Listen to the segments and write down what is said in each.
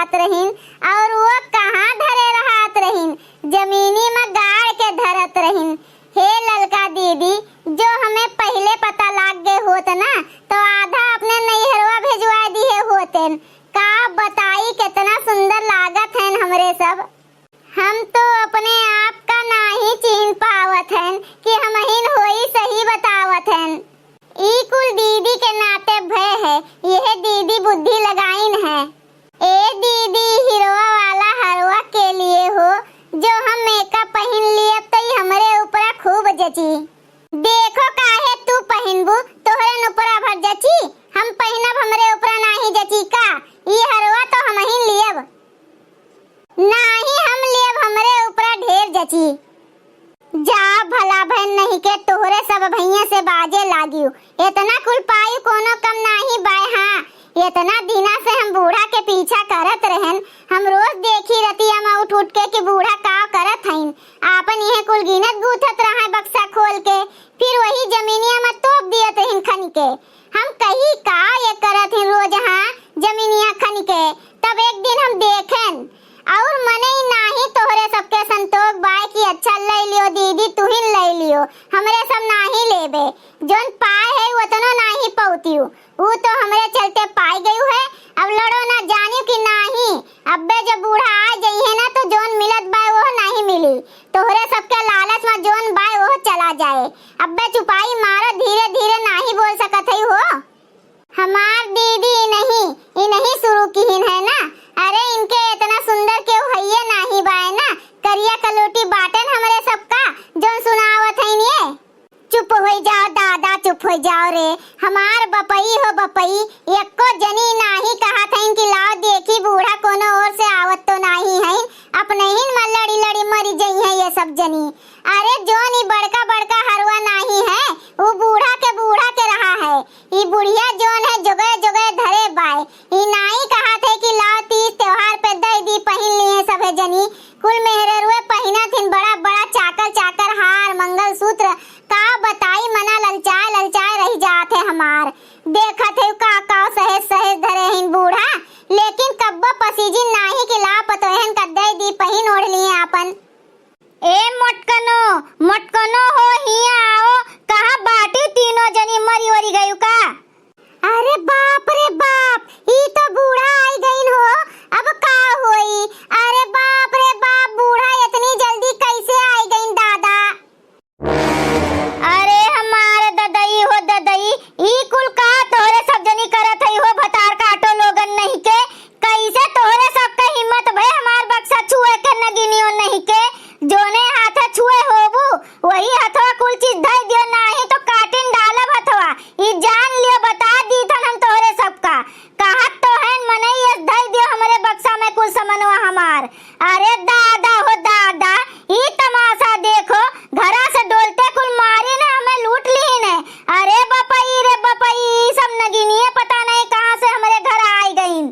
जात रहीन और वो कहाँ धरे रहत रहीन, जमीनी में गाड़ के धरत रहीन। हे ललका दीदी, जो हमें पहले पता लाग गए होत ना तो आधा अपने नैहरवा भेजवा दिए होतेन। का बताई कितना सुंदर लागत हैं हमरे सब। हम तो अपने आप का नाही चिन्ह पावत हैं कि हम हिन होई सही बतावत हैं। ई कुल दीदी के नाते भय है, यह दीदी बुद्धि लगाइन है। ए दीदी हीरोआ वाला हरवा के लिए हो, जो हम मेकअप पहन लिए तो हमरे ऊपर खूब जची। देखो काहे तू पहनबू, तोहरे ऊपर भर जची, हम पहनब हमरे ऊपर नाही जची का। ई हरवा तो हम ही लियब नाही, हम लियब हमरे ऊपर ढेर जची। जा भला बहन नहीं के तोहरे सब भैया से बाजे लागियो, इतना कुल पाई कोनो कम नाही बाय। हाँ, इतना दिना से हम बूढ़ा के पीछा करत रहन, हम रोज देखी रतिया में उठ उठ के कि बूढ़ा का करत हईन। आपन यह कुल गिनत गूथत रहा बक्सा खोल के, फिर वही जमीनिया में तोप दियत रहीन खन के। हम कही का ये करत हईन रोज, हाँ जमीनिया खन के। तब एक दिन हम देखें और मने ही नाही तोहरे सबके संतोष बाय की अच्छा ले लियो दीदी, तू ही ले लियो, हमरे सब नाही लेबे। जोन पाए है उतनो नाही पौतियो, वो तो हमरे चलते पाई गयु है। अब लड़ो ना जानियो कि नाही, अब्बे जब बूढ़ा आ जाइए ना तो जोन मिलत बाय वो नहीं मिली। तोहरे सबके लालच में जोन बाय वो चला जाए। अब्बे चुपाई मारो, धीरे धीरे नाही बोल सकत है हो। हमार दीदी नहीं शुरू की है ना। अरे इनके इतना सुंदर क्यों हइये नाही बाय ना, करिया कलोटी बाटन हमरे सबका जोन सुनावत है ये। चुप हो जाओ दादा, चुप हो जाओ रे, हमार बपई हो बपई, एको जनी नाही कहा था कि लाओ देखी बूढ़ा कोनो और से आवत तो नहीं है, अपने ही में लड़ी लड़ी मरी गई है ये सब जनी। अरे जोन ही बड़का बड़का हरवा नहीं है, वो बूढ़ा के रहा है। ये बुढ़िया जोन है जगह जगह धरे बाय, ये नहीं कहा थे कि लाओ तीज त्योहार पे दई दी पहन लिए सभे जनी। कुल मेहररुए पहना थिन बड़ा बड़ा चाकर चाकर हार मंगल सूत्र, का बताई मना ललचाए रही जात है हमार। देखा थे का सहेज सहेज धरे हिन बूढ़ा, लेकिन कब्बो पसीजिन नाही कि ला पतोहन कद्दई दी पहन ओढ़ लिए आपन। ए मोटकनो हो हिया आओ, कहां बाटी तीनों जनी मरी वरी गयु का। अरे बाप रे बाप, ई तो बूढ़ा आई गईन हो, अब का होई। अरे बाप रे बाप, बूढ़ा इतनी जल्दी कैसे आई गईन दादा। अरे हमारे ददई हो ददई, ई कुल का तोहरे सब जनी करत हई हो भतार काटो लोगन नहीं के। कैसे तोहरे सब का हिम्मत भई हमार बक्सा छुए के नगिनियो नहीं के। जोने हाथ छुए होबू वही हथवा कुल चीज धई दियो, नाही तो काटिन डालब हथवा। ई जान लियो, बता दी थन हम तोहरे सबका। कहत तो है मने ये धई दियो हमरे बक्सा में कुल समनवा हमार। अरे दादा हो दादा, ई तमाशा देखो, घरा से डोलते कुल मारी ना हमें लूट ली ने। अरे बपई रे बपई, सब नगिनिए पता नहीं कहां से हमरे घर आई गईन।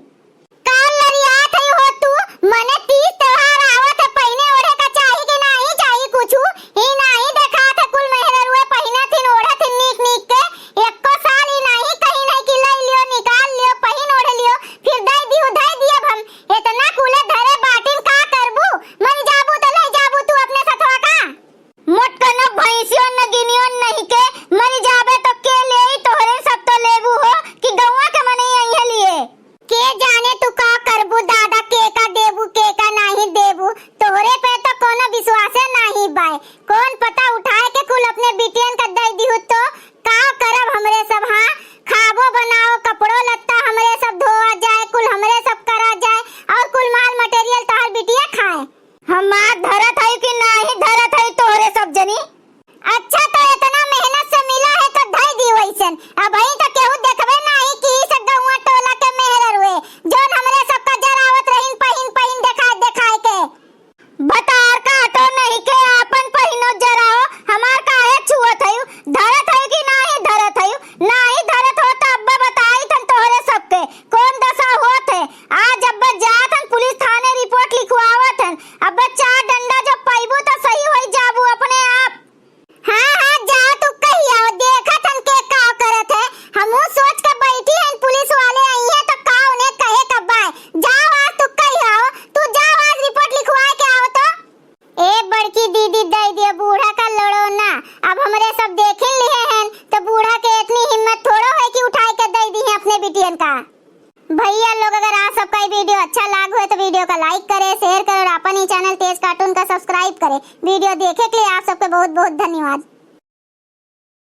काल लरियात है हो तू, मने तीज त्योहार आवत है, पहने ओढ़े का चाहिए कि नहीं चाहिए कुछु। ही नहीं देखा था कुल मेहररुए पहना थिन ओढ़े थिन नीक नीक के, एको साल ही नहीं कहीं नहीं कि लई लियो निकाल लियो पहन ओढ़ लियो, फिर दई दियो हम। इतना कुले धरे बाटिन का भैया लोग अगर आप सबका ये वीडियो अच्छा लगा हो तो वीडियो का लाइक करें, शेयर करें और अपन ही चैनल तेज कार्टून का सब्सक्राइब करें। वीडियो देखे के लिए आप सबका बहुत बहुत धन्यवाद।